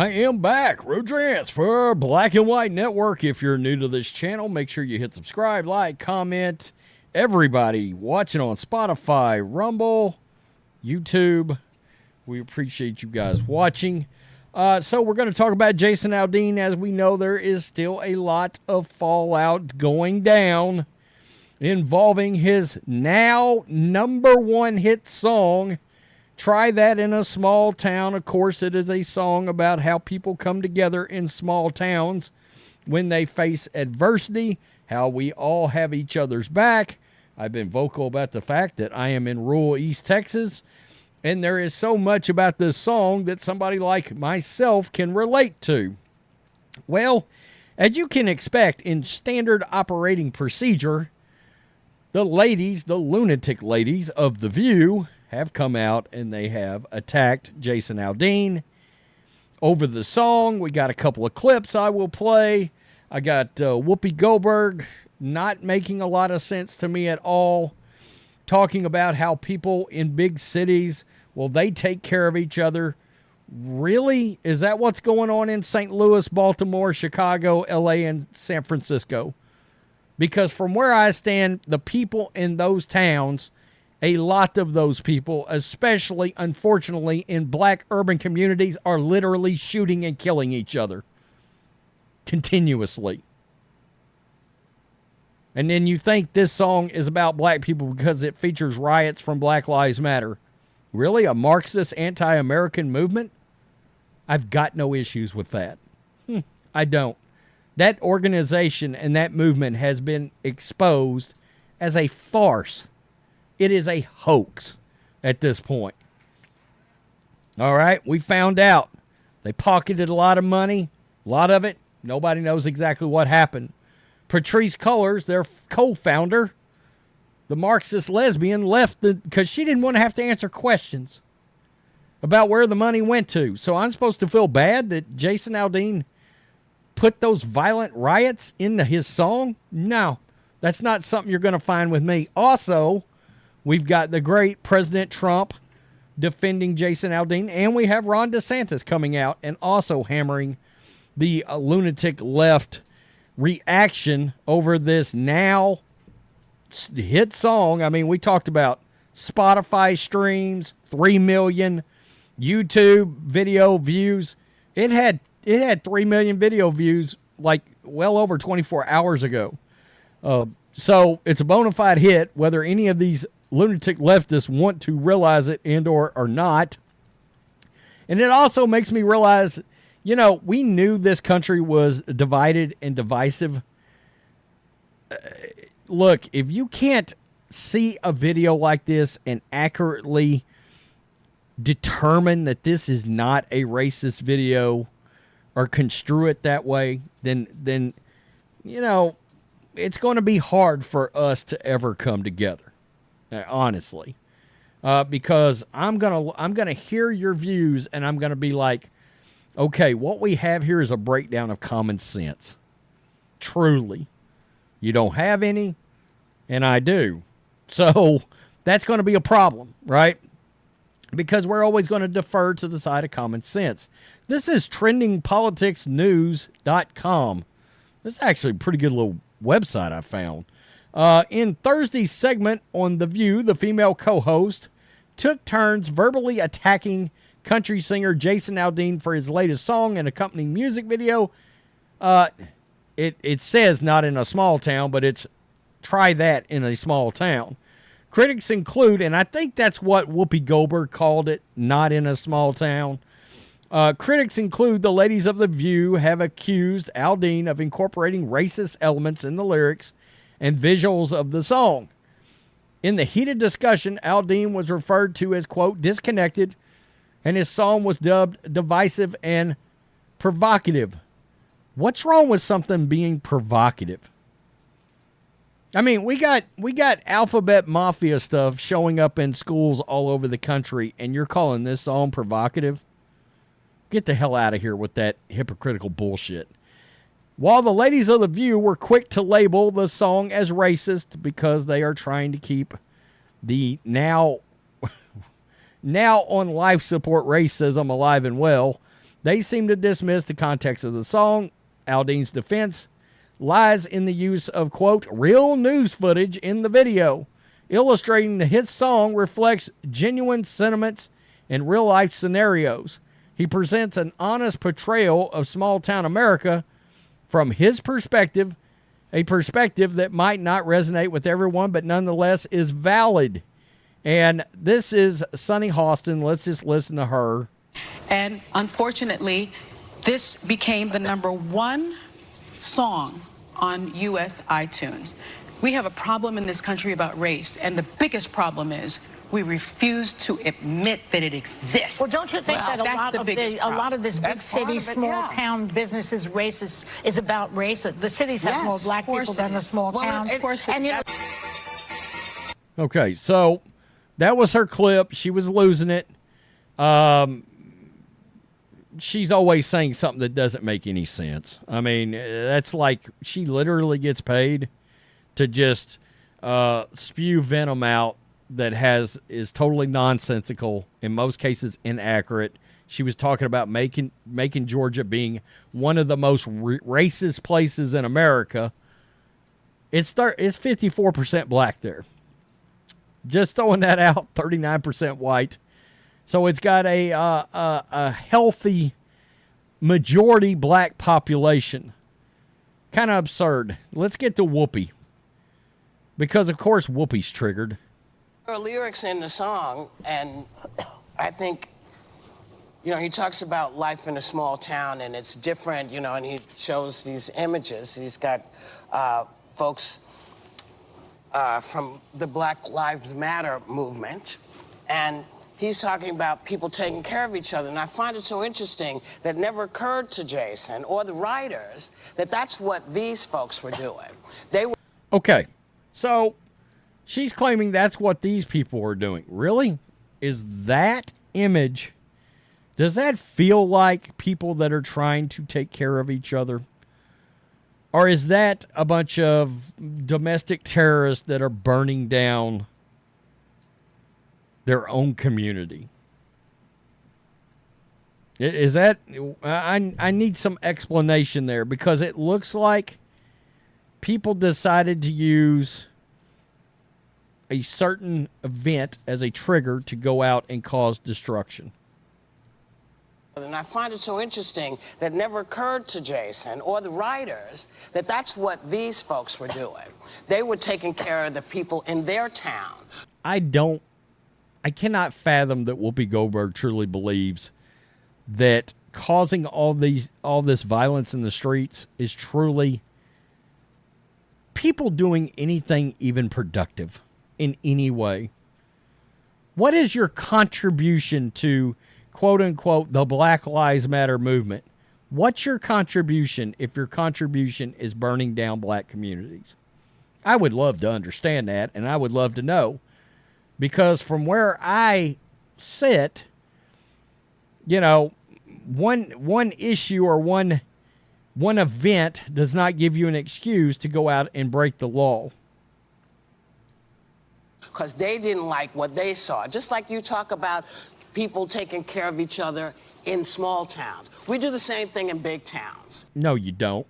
I am back. Rodrance for Black and White Network. If you're new to this channel, make sure you hit subscribe, like, comment. Everybody watching on Spotify, Rumble, YouTube, we appreciate you guys watching. So we're going to talk about Jason Aldean. As we know, there is still a lot of fallout going down involving his now #1 hit song, Try That in a Small Town. Of course, it is a song about how people come together in small towns when they face adversity, how we all have each other's back. I've been vocal about the fact that I am in rural East Texas, and there is so much about this song that somebody like myself can relate to. Well, as you can expect in standard operating procedure, the ladies, the lunatic ladies of The View, have come out and they have attacked Jason Aldean over the song. We got a couple of clips I will play. I got Whoopi Goldberg not making a lot of sense to me at all, talking about how people in big cities, well, they take care of each other. Really? Is that what's going on in St. Louis, Baltimore, Chicago, LA, and San Francisco? Because from where I stand, the people in those towns, a lot of those people, especially, unfortunately, in black urban communities, are literally shooting and killing each other continuously. And then you think this song is about black people because it features riots from Black Lives Matter. Really? A Marxist anti-American movement? I've got no issues with that. I don't. That organization and that movement has been exposed as a farce. It is a hoax at this point. All right, we found out. They pocketed a lot of money, a lot of it. Nobody knows exactly what happened. Patrisse Cullors, their co-founder, the Marxist lesbian, left because she didn't want to have to answer questions about where the money went to. So I'm supposed to feel bad that Jason Aldean put those violent riots into his song? No, that's not something you're going to find with me. Also, we've got the great President Trump defending Jason Aldean, and we have Ron DeSantis coming out and also hammering the lunatic left reaction over this now hit song. I mean, we talked about Spotify streams, 3 million, YouTube video views. It had 3 million video views like well over 24 hours ago. So it's a bona fide hit, whether any of these lunatic leftists want to realize it and or not. And it also makes me realize, you know, we knew this country was divided and divisive. Look, if you can't see a video like this and accurately determine that this is not a racist video or construe it that way, then you know, it's going to be hard for us to ever come together, honestly, because I'm gonna hear your views and I'm gonna be like, okay, what we have here is a breakdown of common sense. Truly, you don't have any, and I do, so that's going to be a problem, right? Because we're always going to defer to the side of common sense. This is trendingpoliticsnews.com. This is actually a pretty good little website I found. In Thursday's segment on The View, the female co-host took turns verbally attacking country singer Jason Aldean for his latest song and accompanying music video. It says not in a small town, but it's Try That in a Small Town. Critics include, and I think that's what Whoopi Goldberg called it, not in a small town. Critics include the ladies of The View have accused Aldean of incorporating racist elements in the lyrics and visuals of the song. In the heated discussion, Aldean was referred to as, quote, disconnected, and his song was dubbed divisive and provocative. What's wrong with something being provocative? I mean, we got alphabet mafia stuff showing up in schools all over the country, and you're calling this song provocative? Get the hell out of here with that hypocritical bullshit. While the ladies of The View were quick to label the song as racist because they are trying to keep the now on life support racism alive and well, They seem to dismiss the context of the song. Aldean's defense lies in the use of, quote, real news footage in the video, illustrating that his song reflects genuine sentiments and real-life scenarios. He presents an honest portrayal of small-town America from his perspective, a perspective that might not resonate with everyone, but nonetheless is valid. And this is Sunny Hostin. Let's just listen to her. And unfortunately, this became the #1 song on U.S. iTunes. We have a problem in this country about race, and the biggest problem is we refuse to admit that it exists. Well, don't you think that a lot of this big city, small town businesses race is about race? The cities have more black people than the small towns. Of course, and Okay, so that was her clip. She was losing it. She's always saying something that doesn't make any sense. I mean, that's like she literally gets paid to just spew venom out that is totally nonsensical, in most cases inaccurate. She was talking about making Georgia being one of the most racist places in America. It's 54% black there. Just throwing that out, 39% white. So it's got a healthy majority black population. Kind of absurd. Let's get to Whoopi. Because, of course, Whoopi's triggered. There are lyrics in the song, and I think, you know, he talks about life in a small town, and it's different, you know, and he shows these images. He's got folks from the Black Lives Matter movement, and he's talking about people taking care of each other. And I find it so interesting that it never occurred to Jason or the writers that that's what these folks were doing. They were... Okay, so she's claiming that's what these people are doing. Really? Is that image, does that feel like people that are trying to take care of each other? Or is that a bunch of domestic terrorists that are burning down their own community? Is that... I need some explanation there, because it looks like people decided to use a certain event as a trigger to go out and cause destruction. And I find it so interesting that it never occurred to Jason or the writers that that's what these folks were doing. They were taking care of the people in their town. I cannot fathom that Whoopi Goldberg truly believes that causing all this violence in the streets is truly people doing anything even productive in any way. What is your contribution to, quote unquote, the Black Lives Matter movement? What's your contribution if your contribution is burning down black communities? I would love to understand that, and I would love to know, because from where I sit, you know, one issue or one event does not give you an excuse to go out and break the law. Because they didn't like what they saw. Just like you talk about people taking care of each other in small towns. We do the same thing in big towns. No, you don't.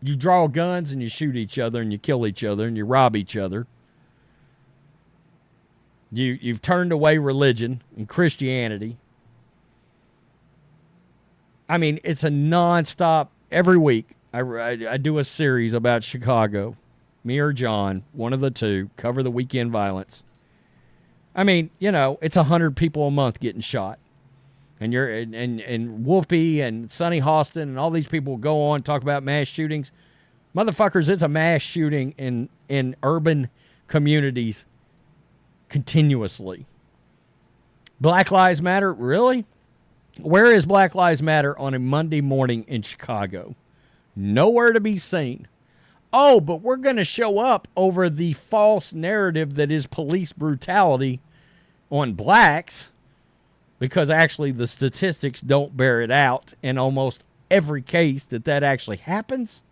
You draw guns and you shoot each other and you kill each other and you rob each other. You've turned away religion and Christianity. I mean, it's a nonstop. Every week, I do a series about Chicago. Me or John, one of the two, cover the weekend violence. I mean, you know, it's 100 people a month getting shot. And and Whoopi and Sunny Hostin and all these people go on and talk about mass shootings. Motherfuckers, it's a mass shooting in urban communities continuously. Black Lives Matter? Really? Where is Black Lives Matter on a Monday morning in Chicago? Nowhere to be seen. Oh, but we're going to show up over the false narrative that is police brutality on blacks, because actually the statistics don't bear it out in almost every case that actually happens,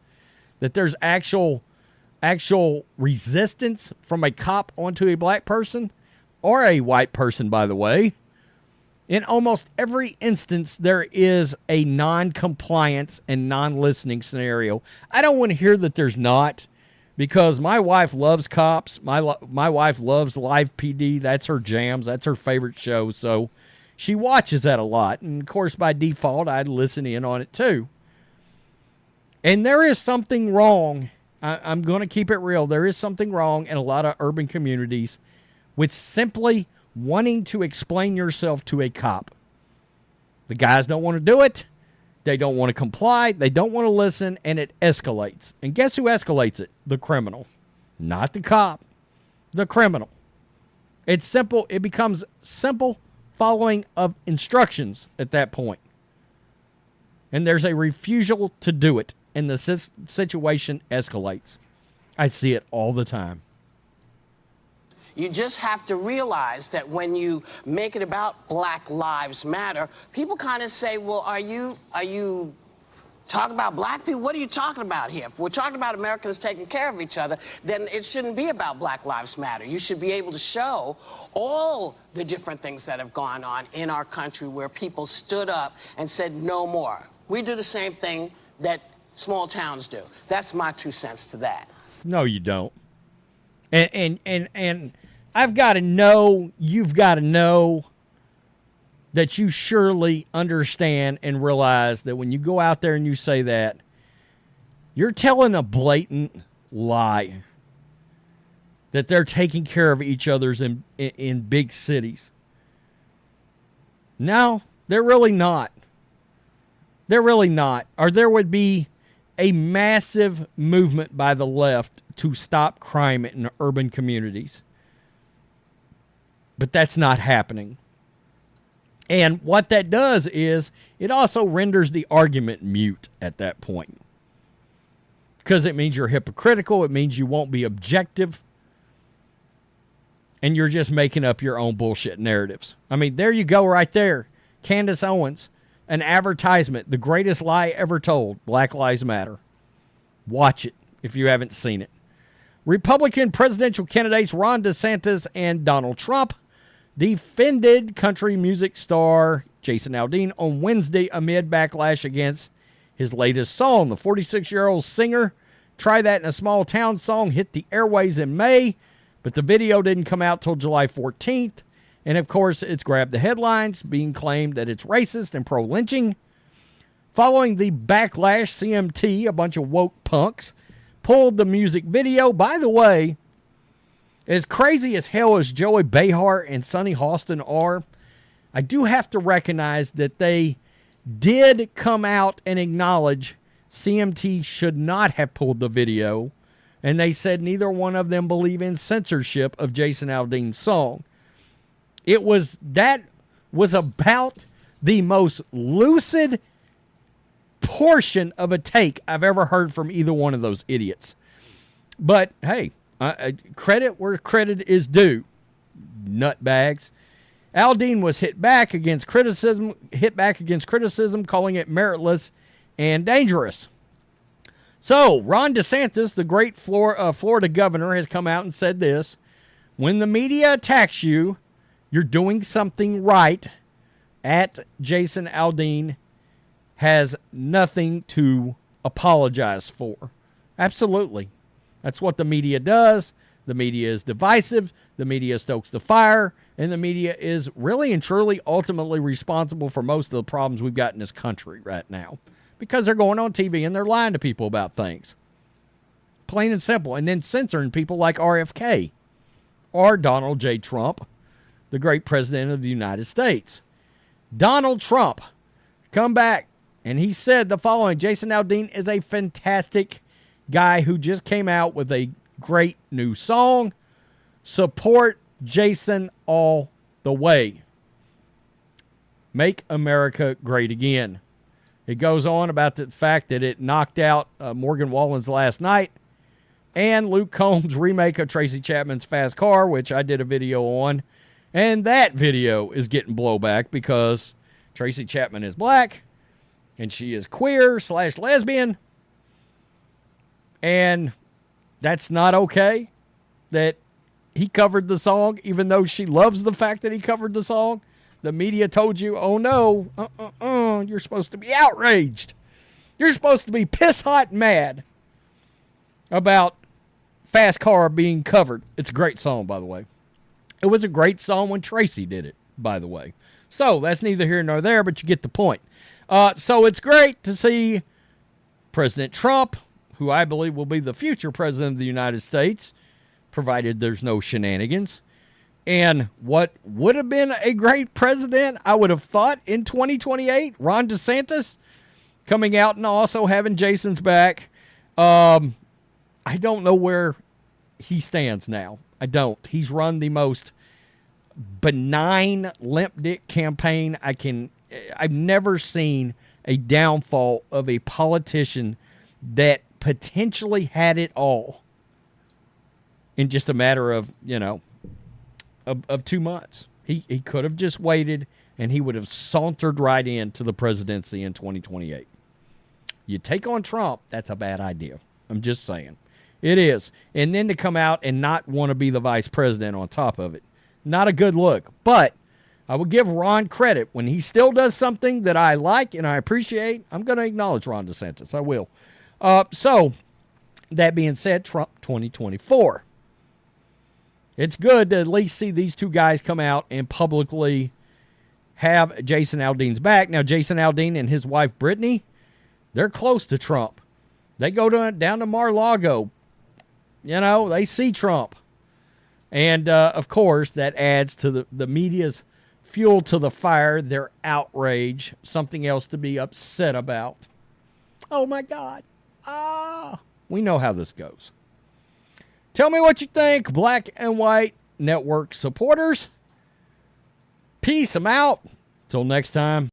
that there's actual resistance from a cop onto a black person, or a white person, by the way. In almost every instance, there is a non-compliance and non-listening scenario. I don't want to hear that there's not, because my wife loves cops. My wife loves live PD. That's her jams. That's her favorite show. So she watches that a lot. And, of course, by default, I'd listen in on it too. And there is something wrong. I'm going to keep it real. There is something wrong in a lot of urban communities with simply wanting to explain yourself to a cop. The guys don't want to do it. They don't want to comply. They don't want to listen, and it escalates. And guess who escalates it? The criminal. Not the cop. The criminal. It's simple. It becomes simple following of instructions at that point. And there's a refusal to do it, and the situation escalates. I see it all the time. You just have to realize that when you make it about Black Lives Matter, people kind of say, well, are you talking about black people? What are you talking about here? If we're talking about Americans taking care of each other, then it shouldn't be about Black Lives Matter. You should be able to show all the different things that have gone on in our country where people stood up and said no more. We do the same thing that small towns do. That's my 2 cents to that. No, you don't. And I've got to know, you've got to know that you surely understand and realize that when you go out there and you say that, you're telling a blatant lie that they're taking care of each other's in big cities. No, they're really not. They're really not. Or there would be a massive movement by the left to stop crime in urban communities. But that's not happening. And what that does is it also renders the argument mute at that point. Because it means you're hypocritical. It means you won't be objective. And you're just making up your own bullshit narratives. I mean, there you go right there. Candace Owens, an advertisement, the greatest lie ever told, Black Lives Matter. Watch it if you haven't seen it. Republican presidential candidates Ron DeSantis and Donald Trump defended country music star Jason Aldean on Wednesday amid backlash against his latest song. The 46-year-old singer, Try That in a Small Town song, hit the airways in May, but the video didn't come out till July 14th. And, of course, it's grabbed the headlines, being claimed that it's racist and pro-lynching. Following the backlash, CMT, a bunch of woke punks, pulled the music video. By the way, as crazy as hell as Joey Behar and Sonny Hostin are, I do have to recognize that they did come out and acknowledge CMT should not have pulled the video, and they said neither one of them believe in censorship of Jason Aldean's song. That was about the most lucid portion of a take I've ever heard from either one of those idiots. But hey, credit where credit is due, nutbags. Aldean was hit back against criticism, calling it meritless and dangerous. So Ron DeSantis, the great Florida governor, has come out and said this: when the media attacks you, you're doing something right. At Jason Aldean has nothing to apologize for. Absolutely. That's what the media does. The media is divisive. The media stokes the fire. And the media is really and truly ultimately responsible for most of the problems we've got in this country right now. Because they're going on TV and they're lying to people about things. Plain and simple. And then censoring people like RFK or Donald J. Trump, the great president of the United States. Donald Trump come back and he said the following: Jason Aldean is a fantastic guy who just came out with a great new song. Support Jason all the way. Make America great again. It goes on about the fact that it knocked out Morgan Wallen's Last Night and Luke Combs' remake of Tracy Chapman's Fast Car, which I did a video on. And that video is getting blowback because Tracy Chapman is black and she is queer/lesbian. And that's not okay that he covered the song, even though she loves the fact that he covered the song. The media told you, oh no, you're supposed to be outraged. You're supposed to be piss hot mad about Fast Car being covered. It's a great song, by the way. It was a great song when Tracy did it, by the way. So that's neither here nor there, but you get the point. So it's great to see President Trump, who I believe will be the future president of the United States, provided there's no shenanigans. And what would have been a great president, I would have thought, in 2028, Ron DeSantis, coming out and also having Jason's back. I don't know where he stands now. I don't. He's run the most benign limp dick campaign I've never seen a downfall of a politician that potentially had it all in just a matter of, of 2 months. He could have just waited and he would have sauntered right into the presidency in 2028. You take on Trump, that's a bad idea. I'm just saying. It is. And then to come out and not want to be the vice president on top of it. Not a good look. But I will give Ron credit. When he still does something that I like and I appreciate, I'm going to acknowledge Ron DeSantis. I will. So, that being said, Trump 2024. It's good to at least see these two guys come out and publicly have Jason Aldean's back. Now, Jason Aldean and his wife, Brittany, they're close to Trump. They go down to Mar-a-Lago. They see Trump. And, of course, that adds to the media's fuel to the fire, their outrage, something else to be upset about. Oh, my God. We know how this goes. Tell me what you think, Black and White Network supporters. Peace. I'm out. Till next time.